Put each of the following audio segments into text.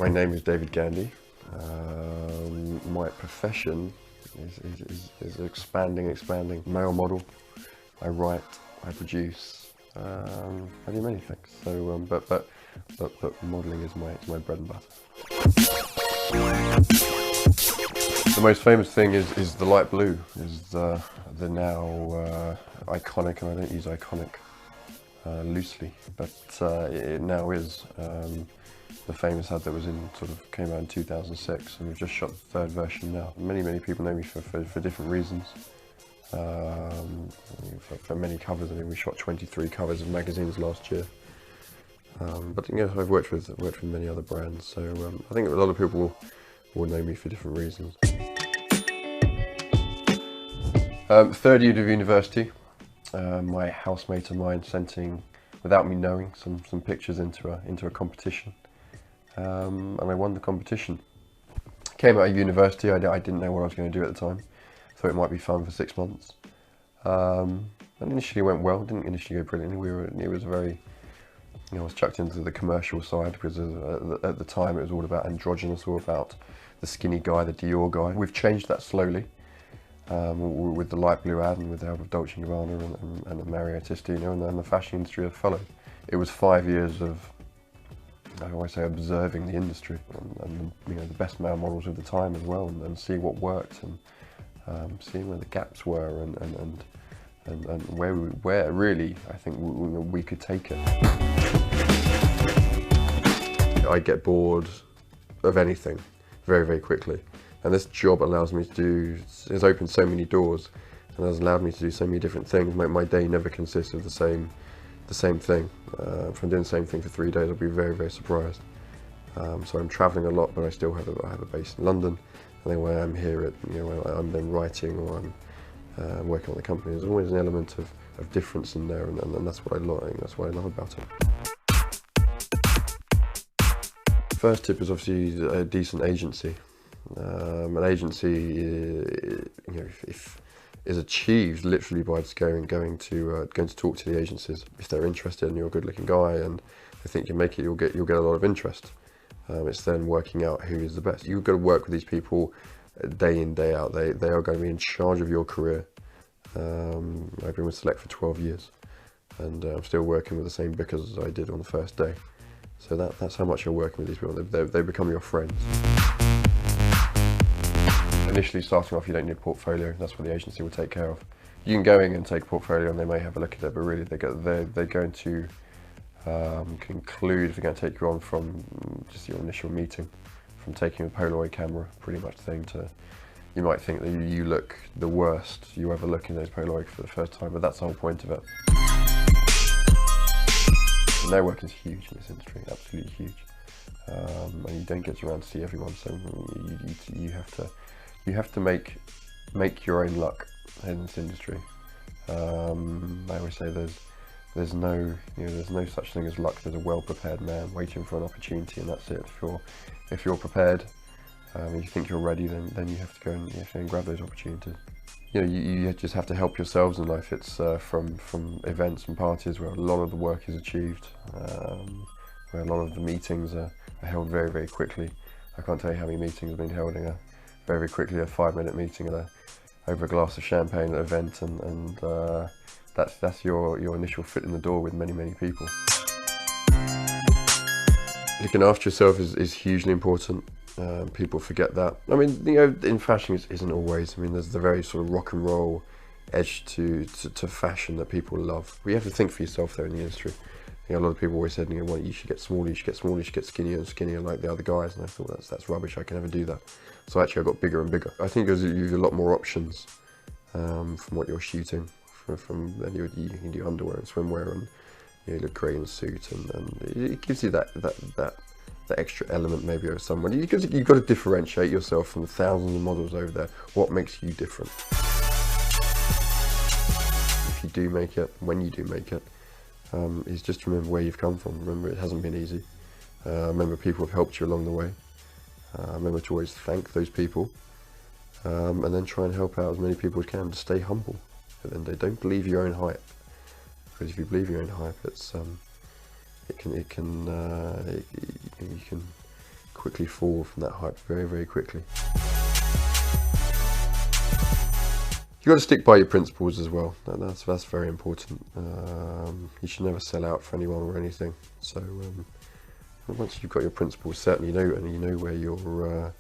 My name is David Gandy. My profession is expanding. Male model. I write, I produce, I do many things. So, but modelling is my bread and butter. The most famous thing is the light blue. Is the now iconic, and I don't use iconic loosely, but it now is the famous ad that was came out in 2006, and we've just shot the third version now. Many people know me for different reasons. For many covers, I mean, we shot 23 covers of magazines last year. But you know, I've worked with many other brands, so I think a lot of people will know me for different reasons. Third year of university, my housemate of mine sent in, without me knowing, some pictures into a competition, and I won the competition. Came out of university, I didn't know what I was going to do at the time. Thought it might be fun for 6 months. And initially went well, didn't initially go brilliantly. It was very, you know, I was chucked into the commercial side because at the time it was all about androgynous, all about the skinny guy, the Dior guy. We've changed that slowly with the light blue ad and with the help of Dolce & Gabbana and Mario Testino, and then the fashion industry have followed. It was 5 years of, I always say, observing the industry and you know, the best male models of the time as well, and seeing what worked, and seeing where the gaps were, and where really I think we could take it. I get bored of anything very quickly, and this job allows me to do, has opened so many doors and has allowed me to do so many different things. My day never consists of the same thing. If I'm doing the same thing for 3 days, I'll be very surprised. So I'm travelling a lot, but I still have a base in London. And then when I'm here, I'm then writing, or I'm working on the company. There's always an element of difference in there, and that's what I like. That's what I love about it. First tip is obviously a decent agency. An agency, you know, is achieved literally by just going to talk to the agencies. If they're interested and you're a good-looking guy and they think you make it, you'll get a lot of interest. It's then working out who is the best. You've got to work with these people day in, day out. They are going to be in charge of your career. I've been with Select for 12 years, and I'm still working with the same bookers as I did on the first day. So that's how much you're working with these people. They become your friends. Initially starting off, you don't need a portfolio. That's what the agency will take care of. You can go in and take a portfolio, and they may have a look at it, but really they're going to conclude if they're going to take you on from just your initial meeting, from taking a Polaroid camera, pretty much thing, to you might think that you look the worst you ever look in those Polaroid for the first time, but that's the whole point of it. And their work is huge in this industry, absolutely huge, and you don't get around to see everyone, so you have to make your own luck in this industry. I always say there's no such thing as luck. There's a well-prepared man waiting for an opportunity, and that's it. If you're prepared, and you think you're ready, then you have to go and grab those opportunities. You know, you just have to help yourselves in life. It's from events and parties where a lot of the work is achieved, where a lot of the meetings are held very quickly. I can't tell you how many meetings have been held in very quickly, a 5-minute meeting over a glass of champagne at an event, and that's your initial foot in the door with many people. Looking after yourself is hugely important. People forget that. I mean, you know, in fashion it isn't always. I mean, there's the very sort of rock and roll edge to fashion that people love. But you have to think for yourself though in the industry. You know, a lot of people always said, you know, well, you should get smaller, you should get smaller, you should get skinnier and skinnier like the other guys, and I thought that's rubbish. I can never do that. So actually I got bigger and bigger. I think there's a lot more options from what you're shooting. From then you can do underwear and swimwear, and you look great in a suit, and it gives you that extra element maybe of someone. You've got to differentiate yourself from the thousands of models over there. What makes you different? If you do make it, when you do make it, is just remember where you've come from. Remember, it hasn't been easy. Remember, people have helped you along the way. Remember to always thank those people, and then try and help out as many people as can. To stay humble. And they don't believe your own hype, because if you believe your own hype, it's you can quickly fall from that height very, very quickly. You've got to stick by your principles as well. That's very important. You should never sell out for anyone or anything. So once you've got your principles set, and you know where you're,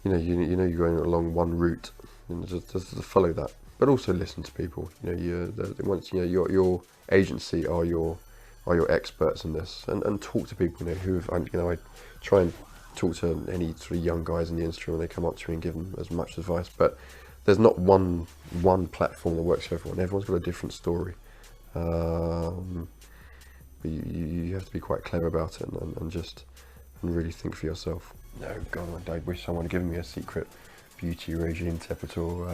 you know you're going along one route, and just follow that. But also listen to people. Once your agency are your experts in this, and talk to people. I try and talk to any sort of young guys in the industry when they come up to me and give them as much advice. But there's not one platform that works for everyone. Everyone's got a different story. But you have to be quite clever about it and really think for yourself. No, God, I wish someone had given me a secret beauty regime tip at all.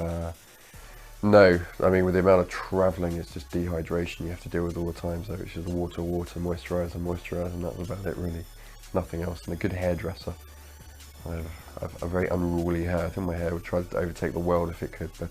No, I mean, with the amount of travelling, it's just dehydration you have to deal with all the time. So it's just water, moisturiser, and that's about it really. Nothing else. And a good hairdresser. I have a very unruly hair. I think my hair would try to overtake the world if it could, but